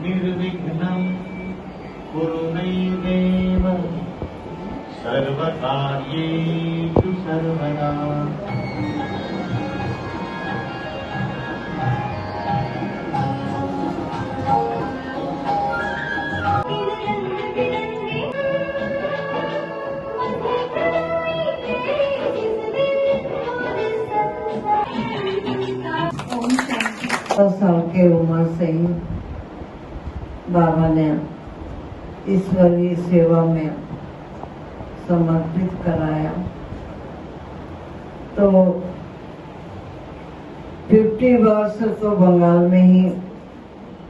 निर्विघ्नं कुरु मयिदेव सर्वकार्येषु सर्वदा। साल की उम्र से ही बाबा ने ईश्वरीय सेवा में समर्पित कराया। तो 50 वर्ष तो बंगाल में ही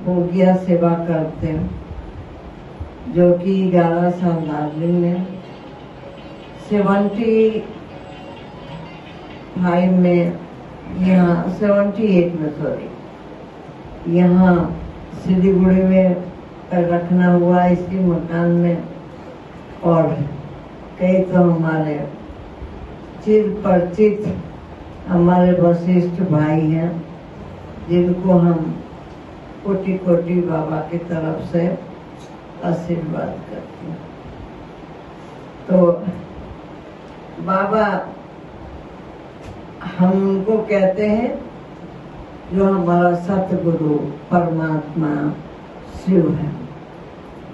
हो गया सेवा करते, जो कि 11 साल दार्जिलिंग में, 75 में यहाँ 78 में सॉरी यहाँ सिलीगुड़ी में रखना हुआ इसी मकान में। और कई तो हमारे चिर परिचित हमारे वशिष्ठ भाई हैं, जिनको हम कोटि कोटि बाबा की तरफ से आशीर्वाद करते हैं। तो बाबा हम उनको कहते हैं जो हमारा सतगुरु परमात्मा शिव है।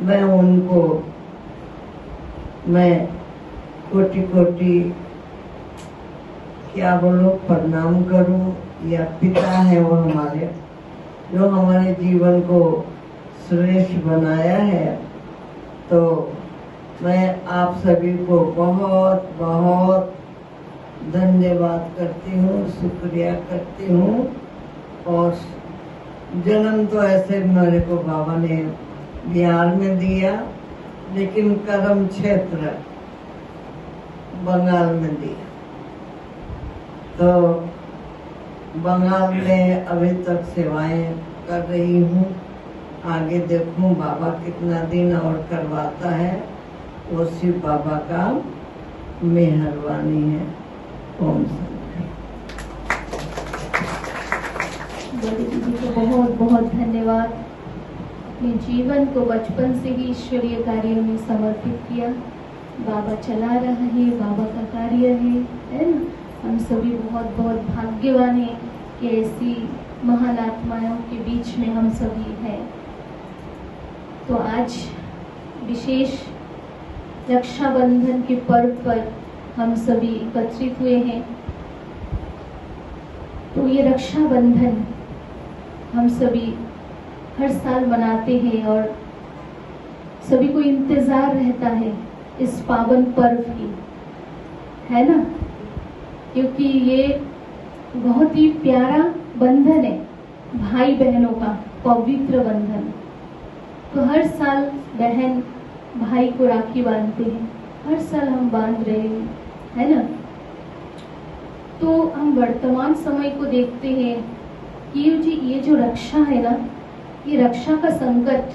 मैं उनको कोटि कोटि क्या बोलो प्रणाम करूं, या पिता है वो हमारे, जो हमारे जीवन को श्रेष्ठ बनाया है। तो मैं आप सभी को बहुत बहुत धन्यवाद करती हूँ, शुक्रिया करती हूँ। और जन्म तो ऐसे मेरे को बाबा ने बिहार में दिया, लेकिन कर्म क्षेत्र बंगाल में दिया। तो बंगाल में अभी तक सेवाएं कर रही हूँ। आगे देखूं बाबा कितना दिन और करवाता है, वो शिव बाबा का मेहरबानी है। ओम शांति। बड़ी दीदी को बहुत बहुत धन्यवाद। अपने जीवन को बचपन से ही ईश्वरीय कार्यों में समर्पित किया। बाबा चला रहा है, बाबा का कार्य है ना। हम सभी बहुत बहुत भाग्यवान हैं कि ऐसी महान आत्माओं के बीच में हम सभी हैं। तो आज विशेष रक्षाबंधन के पर्व पर हम सभी एकत्रित हुए हैं। तो ये रक्षाबंधन हम सभी हर साल मनाते हैं और सभी को इंतजार रहता है इस पावन पर्व की, है ना। क्योंकि ये बहुत ही प्यारा बंधन है, भाई बहनों का पवित्र बंधन। तो हर साल बहन भाई को राखी बांधते हैं, हर साल हम बांध रहे हैं, है ना। तो हम वर्तमान समय को देखते हैं कि ये जो रक्षा है ना, ये रक्षा का संकट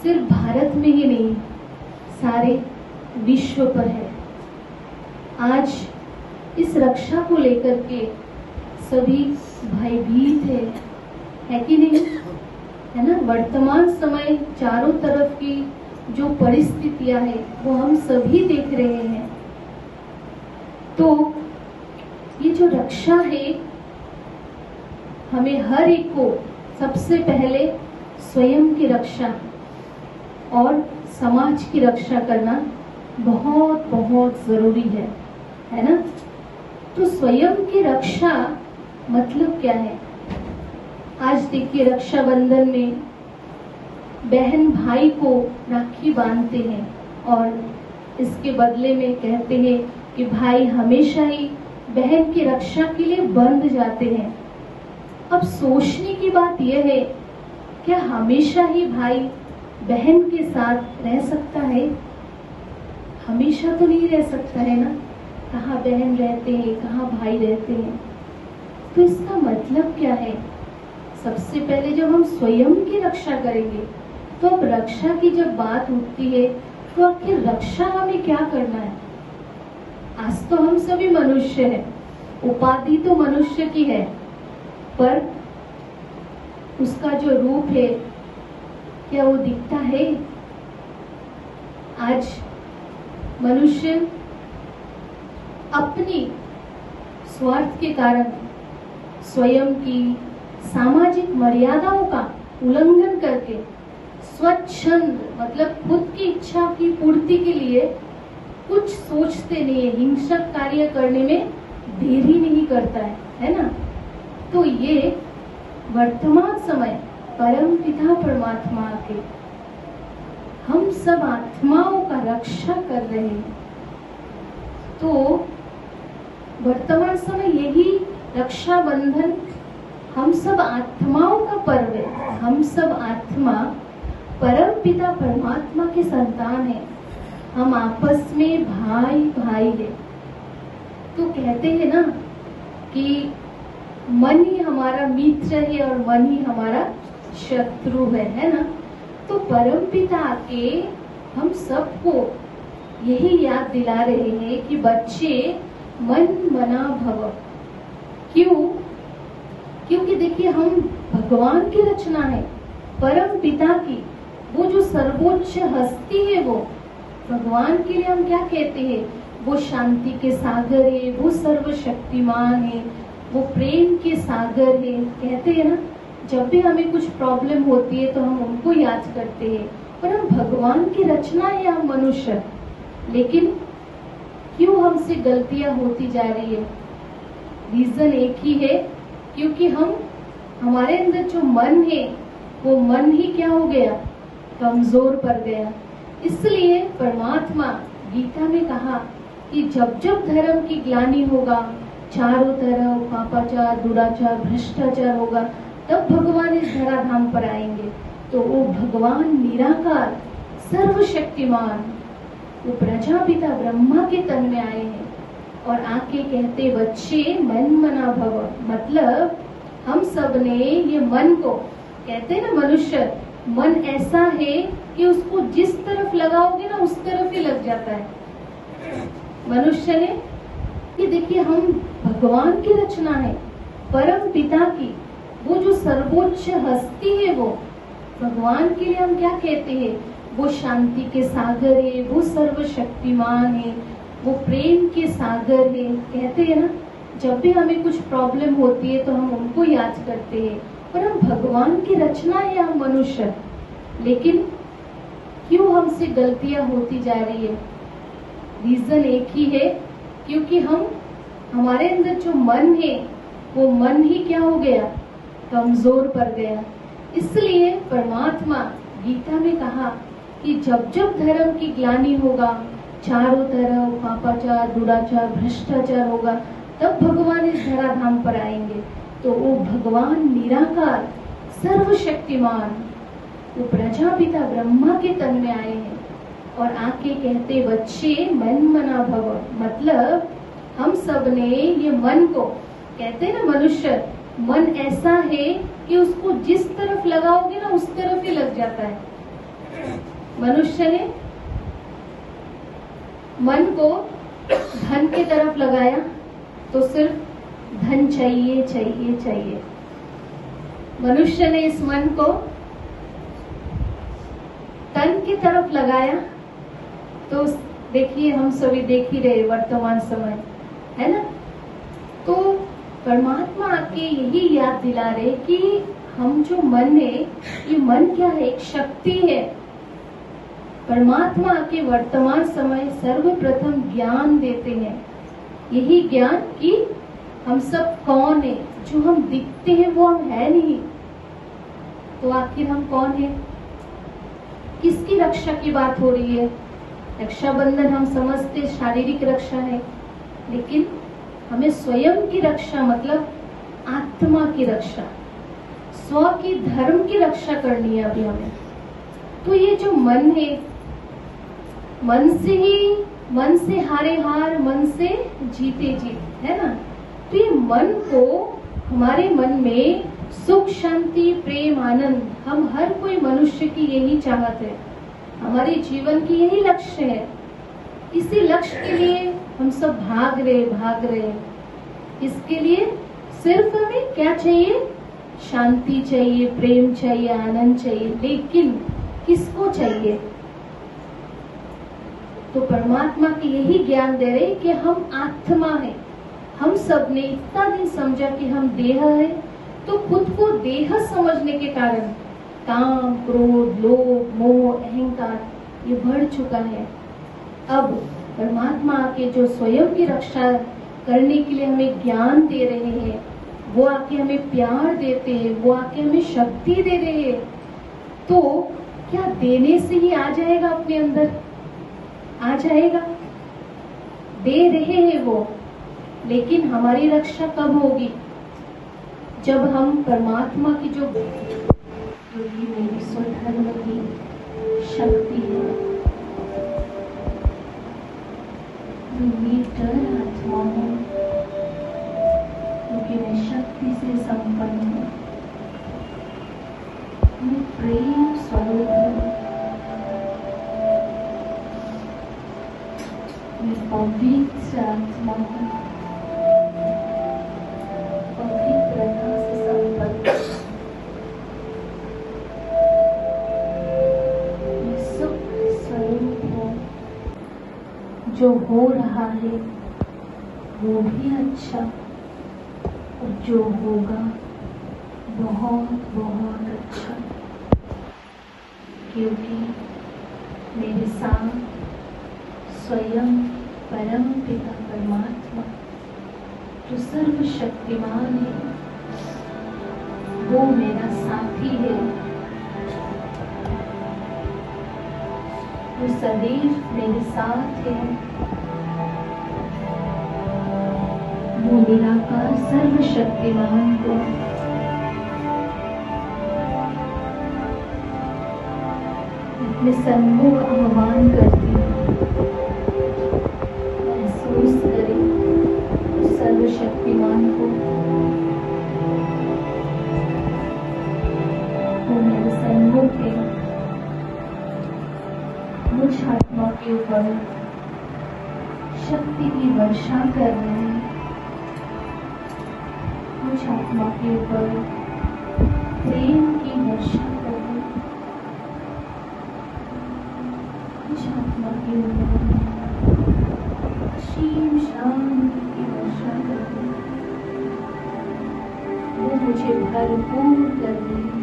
सिर्फ भारत में ही नहीं, सारे विश्व पर है। आज इस रक्षा को लेकर के सभी भयभीत है कि नहीं, है ना। वर्तमान समय चारों तरफ की जो परिस्थितियां है वो हम सभी देख रहे हैं। तो ये जो रक्षा है, हमें हर एक को सबसे पहले स्वयं की रक्षा और समाज की रक्षा करना बहुत बहुत जरूरी है ना। तो स्वयं की रक्षा मतलब क्या है? आज देखिए रक्षाबंधन में बहन भाई को राखी बांधते हैं और इसके बदले में कहते हैं कि भाई हमेशा ही बहन की रक्षा के लिए बंध जाते हैं। अब सोचने की बात यह है, क्या हमेशा ही भाई बहन के साथ रह सकता है? हमेशा तो नहीं रह सकता है ना। कहाँ बहन रहते हैं, कहाँ भाई रहते हैं। तो इसका मतलब क्या है? सबसे पहले जब हम स्वयं की रक्षा करेंगे, तो अब रक्षा की जब बात उठती है तो आखिर रक्षा हमें क्या करना है? आज तो हम सभी मनुष्य हैं, उपाधि तो मनुष्य की है, पर उसका जो रूप है क्या वो दिखता है? आज मनुष्य अपनी स्वार्थ के कारण स्वयं की सामाजिक मर्यादाओं का उल्लंघन करके स्वच्छंद मतलब खुद की इच्छा की पूर्ति के लिए कुछ सोचते नहीं है, हिंसक कार्य करने में देरी नहीं करता है ना? तो ये वर्तमान समय परम पिता परमात्मा के हम सब आत्माओं का रक्षा कर रहे हैं। तो वर्तमान समय यही रक्षा बंधन हम सब आत्माओं का पर्व है। हम सब आत्मा परम पिता परमात्मा के संतान है। हम आपस में भाई भाई है। तो कहते हैं ना कि मन ही हमारा मित्र है और मन ही हमारा शत्रु है ना? तो परम पिता के हम सबको यही याद दिला रहे हैं कि बच्चे मन मना भव। क्यों? क्योंकि देखिए हम भगवान की रचना है, परम पिता की, वो जो सर्वोच्च हस्ती है, वो भगवान के लिए हम क्या कहते हैं? वो शांति के सागर है, वो सर्वशक्तिमान है, वो प्रेम के सागर है। कहते हैं ना, जब भी हमें कुछ प्रॉब्लम होती है तो हम उनको याद करते हैं। पर हम भगवान की रचना है, हम मनुष्य, लेकिन क्यों हमसे गलतियां होती जा रही है? रीजन एक ही है, क्योंकि हमारे अंदर जो मन है वो मन ही क्या हो गया? कमजोर पड़ गया। इसलिए परमात्मा गीता में कहा कि जब जब धर्म की ग्लानि होगा, चारों तरफ पापाचार, दुराचार, भ्रष्टाचार होगा, तब भगवान इस धराधाम पर आएंगे। तो वो भगवान निराकार सर्वशक्तिमान वो प्रजापिता ब्रह्मा के तन में आए हैं और आके कहते बच्चे मन मना भव। मतलब हम सब ने ये मन को, कहते हैं ना मनुष्य, मन ऐसा है कि उसको जिस तरफ लगाओगे ना उस तरफ ही लग जाता है। मनुष्य ने कि देखिए हम भगवान की रचना है, परम पिता की, वो जो सर्वोच्च हस्ती है, वो भगवान के लिए हम क्या कहते हैं? वो शांति के सागर है, वो सर्वशक्तिमान है, वो प्रेम के सागर है। कहते हैं ना, जब भी हमें कुछ प्रॉब्लम होती है तो हम उनको याद करते हैं। पर हम भगवान की रचना है, हम मनुष्य, लेकिन क्यों हमसे गलतियां होती जा रही है? रीजन एक ही है, क्योंकि हमारे अंदर जो मन है वो मन ही क्या हो गया? कमजोर पड़ गया। इसलिए परमात्मा गीता में कहा कि जब जब धर्म की ग्लानि होगा, चारों तरफ पापाचार, दुराचार, भ्रष्टाचार होगा, तब भगवान इस धराधाम पर आएंगे। तो वो भगवान निराकार सर्वशक्तिमान वो प्रजापिता ब्रह्मा के तन में आए हैं और आके कहते बच्चे मन मना भव। मतलब हम सब ने ये मन को, कहते हैं ना मनुष्य, मन ऐसा है कि उसको जिस तरफ लगाओगे ना उस तरफ ही लग जाता है। मनुष्य ने मन को धन की तरफ लगाया तो सिर्फ धन चाहिए चाहिए चाहिए। मनुष्य ने इस मन को तन की तरफ लगाया तो देखिए हम सभी देख ही रहे वर्तमान समय, है ना? तो परमात्मा आके यही याद दिला रहे कि हम जो मन है, ये मन क्या है? एक शक्ति है। परमात्मा आके वर्तमान समय सर्वप्रथम ज्ञान देते हैं। यही ज्ञान कि हम सब कौन है। जो हम दिखते हैं वो हम है नहीं, तो आखिर हम कौन है? किसकी रक्षा की बात हो रही है? रक्षाबंधन हम समझते शारीरिक रक्षा है, लेकिन हमें स्वयं की रक्षा मतलब आत्मा की रक्षा, स्व की धर्म की रक्षा करनी है अभी हमें। तो ये जो मन है, मन से हारे हार, मन से जीते जीत, है ना? तो ये मन को, हमारे मन में सुख, शांति, प्रेम, आनंद, हम हर कोई मनुष्य की यही चाहत है, हमारे जीवन की यही लक्ष्य है। इसी लक्ष्य के लिए हम सब भाग रहे। इसके लिए सिर्फ हमें क्या चाहिए? शांति चाहिए, प्रेम चाहिए, आनंद चाहिए। लेकिन किसको चाहिए? तो परमात्मा की यही ज्ञान दे रहे कि हम आत्मा है। हम सब ने इतना दिन समझा कि हम देह है, तो खुद को देह समझने के कारण काम, क्रोध, लोभ, मोह, अहंकार ये बढ़ चुका है। अब परमात्मा आके जो स्वयं की रक्षा करने के लिए हमें ज्ञान दे रहे हैं, वो आके हमें प्यार देते हैं, वो आके हमें शक्ति दे रहे हैं, तो क्या देने से ही आ जाएगा? अपने अंदर आ जाएगा? दे रहे हैं वो, लेकिन हमारी रक्षा कब होगी? जब हम परमात्मा की जो मेरी स्वधर्म की शक्ति है, डर आत्मा हूँ, क्योंकि मैं शक्ति से संपन्न हूँ, मैं प्रेम स्वरूप हूँ, मैं पवित्र आत्मा हूँ, पवित्रता से संपन्न, मैं सुख स्वरूप हूँ। जो हो रहा है वो भी अच्छा, और जो होगा बहुत बहुत अच्छा, क्योंकि मेरे साथ स्वयं परम पिता परमात्मा जो सर्वशक्तिमान है, वो मेरा साथी है। वो सदैव मेरे साथ है। वो निराकार सर्वशक्तिमान को अपने सन्मुख आह्वान करती हूँ। महसूस करें उस सर्वशक्तिमान को। वो मेरे सन्मुख है। मुझ आत्मा के ऊपर शक्ति की वर्षा कर रहे हैं। मुझ आत्मा के ऊपर प्रेम की वर्षा कर रहे हैं। मुझ आत्मा के ऊपर असीम शांति की वर्षा कर रहे हैं। वो मुझे भरपूर कर रहे हैं।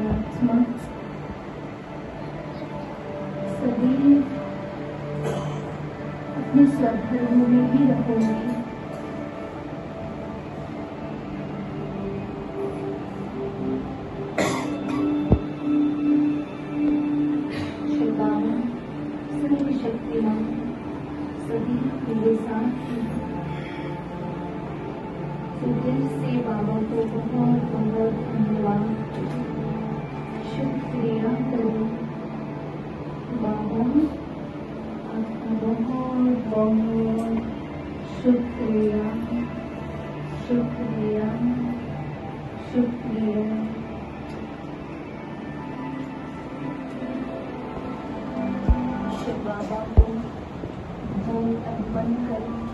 आत्मा सदैव अपने स्वधर्म में ही रहूंगी। बाबा सर्वशक्तिमान सदैव मेरे साथ हैं। दिल से बाबा को बहुत बहुत धन्यवाद, शुक्रिया करो बाबा, आपका बहुत बहुत शुक्रिया, शुक्रिया, शुक्रिया। शिव बाबा को बहुत अर्पण करें।